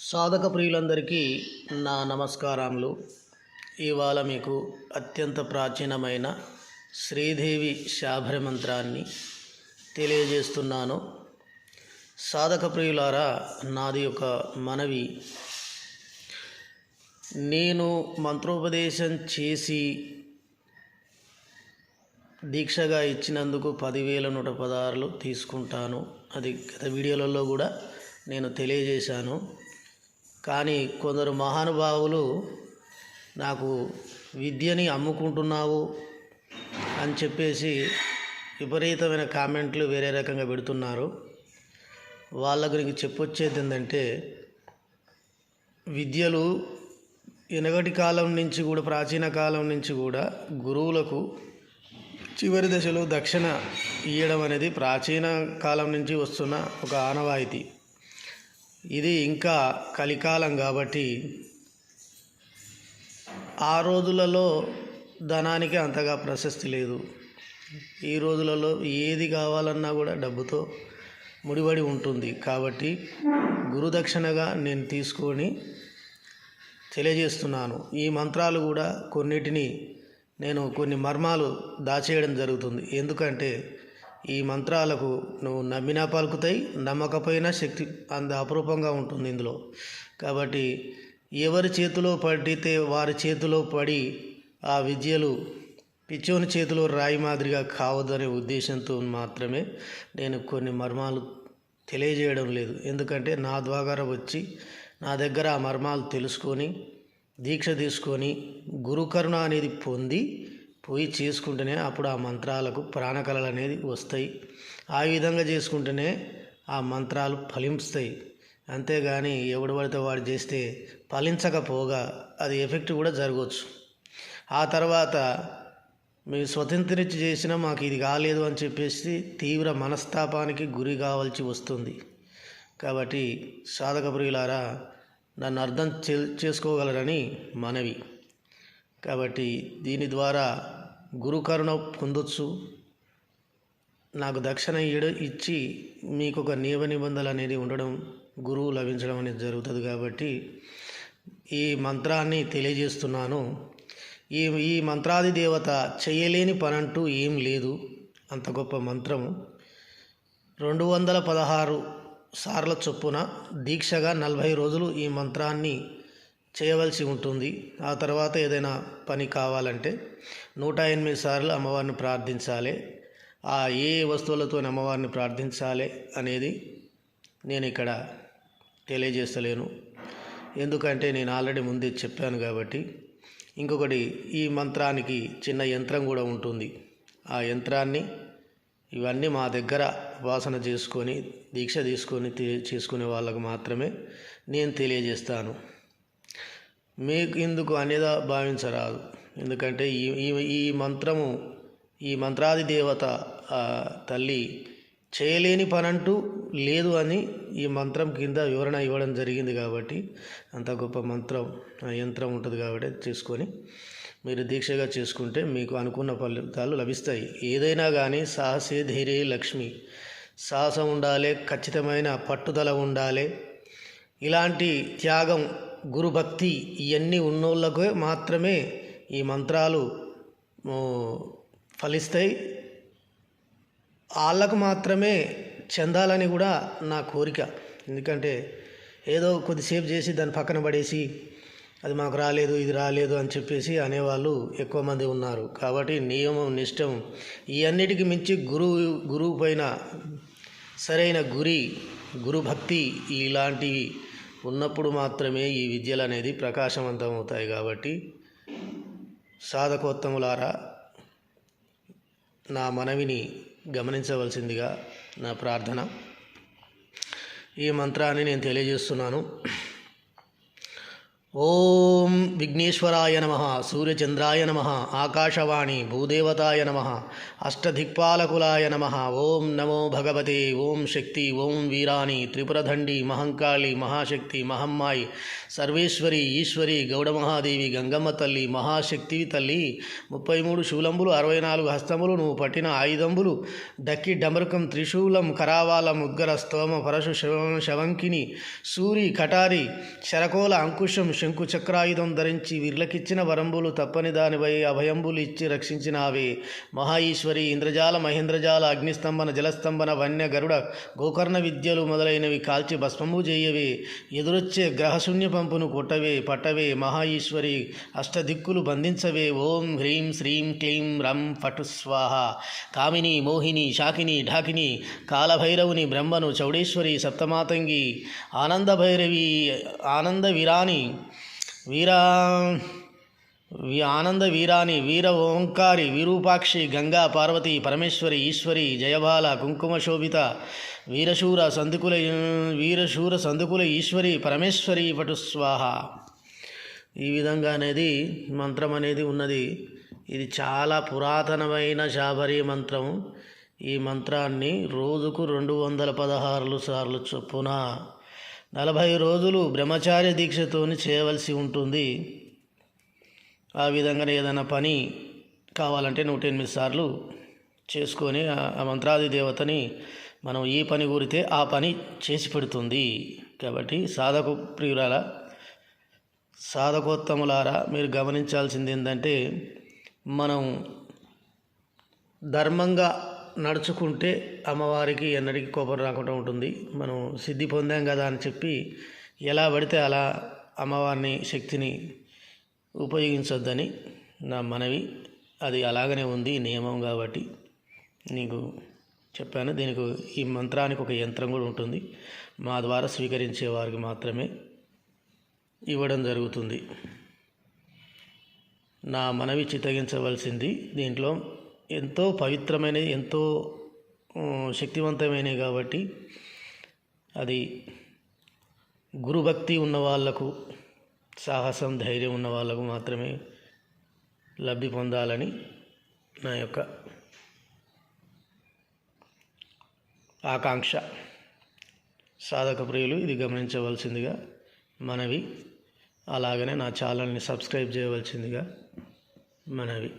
సాధక ప్రియులందరికీ నా నమస్కారములు. ఇవాళ మీకు అత్యంత ప్రాచీనమైన శ్రీదేవి శాభర మంత్రాన్ని తెలియజేస్తున్నాను. సాధక ప్రియులారా, నాది ఒక మనవి. నేను మంత్రోపదేశం చేసి దీక్షగా ఇచ్చినందుకు 10,116 తీసుకుంటాను. అది గత వీడియోలలో కూడా నేను తెలియజేశాను. కానీ కొందరు మహానుభావులు నాకు విద్యని అమ్ముకుంటున్నావు అని చెప్పేసి విపరీతమైన కామెంట్లు వేరే రకంగా పెడుతున్నారు. వాళ్ళ గురించి చెప్పొచ్చేది ఏంటంటే, విద్యలు వెనకటి కాలం నుంచి కూడా, ప్రాచీన కాలం నుంచి కూడా గురువులకు చివరి దశలో దక్షిణ ఇవ్వడం అనేది ప్రాచీన కాలం నుంచి వస్తున్న ఒక ఆనవాయితీ. ఇది ఇంకా కలికాలం కాబట్టి ఆ రోజులలో ధనానికి అంతగా ప్రశస్తి లేదు. ఈ రోజులలో ఏది కావాలన్నా కూడా డబ్బుతో ముడిపడి ఉంటుంది. కాబట్టి గురుదక్షిణగా నేను తీసుకొని తెలియజేస్తున్నాను. ఈ మంత్రాలు కూడా కొన్నిటిని నేను కొన్ని మర్మాలు దాచేయడం జరుగుతుంది. ఎందుకంటే ఈ మంత్రాలకు నువ్వు నమ్మినా పలుకుతాయి, నమ్మకపోయినా శక్తి అంత అపురూపంగా ఉంటుంది ఇందులో. కాబట్టి ఎవరి చేతిలో పడితే వారి చేతిలో పడి ఆ విద్యలు పిచ్చోని చేతిలో రాయి మాదిరిగా కావద్దనే ఉద్దేశంతో మాత్రమే నేను కొన్ని మర్మాలు తెలియజేయడం లేదు. ఎందుకంటే నా ద్వారా వచ్చి నా దగ్గర ఆ మర్మాలు తెలుసుకొని దీక్ష తీసుకొని గురుకరుణ అనేది పొంది పోయి చేసుకుంటేనే అప్పుడు ఆ మంత్రాలకు ప్రాణకళలు అనేది వస్తాయి. ఆ విధంగా చేసుకుంటేనే ఆ మంత్రాలు ఫలిస్తాయి. అంతేగాని ఎవడు పడితే వాడు చేస్తే ఫలించకపోగా అది ఎఫెక్ట్ కూడా జరగవచ్చు. ఆ తర్వాత మేము స్వతంత్రించి చేసినా మాకు ఇది కాలేదు అని చెప్పేసి తీవ్ర మనస్తాపానికి గురి కావాల్సి వస్తుంది. కాబట్టి సాధక ప్రియులారా, నన్ను అర్థం చేసుకోగలరని మనవి. కాబట్టి దీని ద్వారా గురుకరుణ పొందొచ్చు. నాకు దక్షిణ ఇచ్చి మీకు ఒక నియమ నిబంధనలు అనేది ఉండడం, గురువు లభించడం అనేది జరుగుతుంది. కాబట్టి ఈ మంత్రాన్ని తెలియజేస్తున్నాను. ఈ మంత్రాది దేవత చేయలేని పనంటూ ఏం లేదు. అంత గొప్ప మంత్రము. 216 సార్ల చొప్పున దీక్షగా 40 రోజులు ఈ మంత్రాన్ని చేయవలసి ఉంటుంది. ఆ తర్వాత ఏదైనా పని కావాలంటే 108 సార్లు అమ్మవారిని ప్రార్థించాలి. ఏ వస్తువులతో అమ్మవారిని ప్రార్థించాలి అనేది నేను ఇక్కడ తెలియజేస్తలేను. ఎందుకంటే నేను ఆల్రెడీ ముందే చెప్పాను కాబట్టి. ఇంకొకటి, ఈ మంత్రానికి చిన్న యంత్రం కూడా ఉంటుంది. ఆ యంత్రాన్ని ఇవన్నీ మా దగ్గర ఉపాసన చేసుకొని దీక్ష తీసుకొని చేసుకునే వాళ్ళకు మాత్రమే నేను తెలియజేస్తాను. మీకు ఇందుకు అనేది భావించరాదు. ఎందుకంటే ఈ మంత్రము, ఈ మంత్రాది దేవత తల్లి చేయలేని పనంటూ లేదు అని ఈ మంత్రం కింద వివరణ ఇవ్వడం జరిగింది. కాబట్టి అంత గొప్ప మంత్రం యంత్రం ఉంటుంది. కాబట్టి చేసుకొని మీరు దీక్షగా చేసుకుంటే మీకు అనుకున్న ఫలితాలు లభిస్తాయి. ఏదైనా కానీ సాహసే ధైర్యే లక్ష్మి. సాహసం ఉండాలి, ఖచ్చితమైన పట్టుదల ఉండాలి. ఇలాంటి త్యాగం, గురుభక్తి ఇవన్నీ ఉన్నోళ్ళకే మాత్రమే ఈ మంత్రాలు ఫలిస్తాయి. వాళ్ళకు మాత్రమే చెందాలని కూడా నా కోరిక. ఎందుకంటే ఏదో కొద్దిసేపు చేసి దాన్ని పక్కన పడేసి అది మాకు రాలేదు, ఇది రాలేదు అని చెప్పేసి అనేవాళ్ళు ఎక్కువ మంది ఉన్నారు. కాబట్టి నియమం, నిష్టం ఇవన్నిటికి మించి గురువు పైన సరైన గురుభక్తి ఇలాంటివి ఉన్నప్పుడు మాత్రమే ఈ విద్యలు అనేది ప్రకాశవంతం అవుతాయి. కాబట్టి సాధకోత్తములారా, నా మనవిని గమనించవలసిందిగా నా ప్రార్థన. ఈ మంత్రాన్ని నేను తెలియజేస్తున్నాను. ఓం విఘ్నేశ్వరాయ నమ, సూర్యచంద్రాయ నమ, ఆకాశవాణి భూదేవతాయ నమ, అష్టదిక్పాలకులాయ నమ. ఓం నమో భగవతే ఓం శక్తి ఓం వీరాణి త్రిపురదండి మహంకాళి మహాశక్తి మహమ్మాయి సర్వేశ్వరి ఈశ్వరి గౌడమహాదేవి గంగమ్మ తల్లి మహాశక్తివి తల్లి. 33 శూలంబులు 64 హస్తములు నువ్వు పట్టిన ఆయుధంబులు డక్కి డమరుకం త్రిశూలం కరావాల ముద్గర స్తోమ పరశు శవంకిని సూరి కటారి శరకోల అంకుశం శంకు చక్రాయుధం ధరించి వీర్లకిచ్చిన వరంబులు తప్పని దానిపై అభయంబులు ఇచ్చి రక్షించినావే మహా ఈశ్వరి. ఇంద్రజాల మహేంద్రజాల అగ్నిస్తంభన జలస్తంభన వన్య గరుడ గోకర్ణ విద్యలు మొదలైనవి కాల్చి భస్మము చేయవే. ఎదురొచ్చే గ్రహశూన్య పంపును కొట్టవే పట్టవే మహా ఈశ్వరి. అష్టదిక్కులు బంధించవే. ఓం హ్రీం శ్రీం క్లీం రం ఫటు స్వాహ. కామిని మోహిని శాకిని ఢాకిని కాలభైరవుని బ్రహ్మను చౌడేశ్వరి సప్తమాతంగి ఆనందభైరవి ఆనంద వీరాణి ఆనంద వీరాణి వీర ఓంకారి విరూపాక్షి గంగా పార్వతి పరమేశ్వరి ఈశ్వరి జయబాల కుంకుమ శోభిత వీరశూర సందుకుల ఈశ్వరి పరమేశ్వరి పటు స్వాహ. ఈ విధంగా అనేది మంత్రం అనేది ఉన్నది. ఇది చాలా పురాతనమైన శాబరీ మంత్రం. ఈ మంత్రాన్ని రోజుకు 216 సార్లు చొప్పున 40 రోజులు బ్రహ్మచార్య దీక్షతో చేయవలసి ఉంటుంది. ఆ విధంగా ఏదైనా పని కావాలంటే 108 సార్లు చేసుకొని ఆ మంత్రాది దేవతని మనం ఈ పని కోరితే ఆ పని చేసి పెడుతుంది. కాబట్టి సాధకోత్తములారా మీరు గమనించాల్సింది ఏంటంటే, మనం ధర్మంగా నడుచుకుంటే అమ్మవారికి ఎన్నటికీ కోపం రాకుండా ఉంటుంది. మనం సిద్ధి పొందాం కదా అని చెప్పి ఎలా పడితే అలా అమ్మవారిని శక్తిని ఉపయోగించొద్దని నా మనవి. అది అలాగనే ఉంది నియమం కాబట్టి నీకు చెప్పాను. దీనికి ఈ మంత్రానికి ఒక యంత్రం కూడా ఉంటుంది. మా ద్వారా స్వీకరించే వారికి మాత్రమే ఇవ్వడం జరుగుతుంది. నా మనవి చిత్తగించవలసింది. దీంట్లో ఎంతో పవిత్రమైనది ఎంతో శక్తివంతమైనవి కాబట్టి అది గురుభక్తి ఉన్న వాళ్లకు సాహసం ధైర్యం ఉన్న వాళ్లకు మాత్రమే లబ్ధి పొందాలని నా యొక్క ఆకాంక్ష. సాధక ప్రియులు ఇది గమనించవలసిందిగా మనవి. అలాగనే నా ఛానల్ని సబ్స్క్రైబ్ చేయవలసిందిగా మనవి.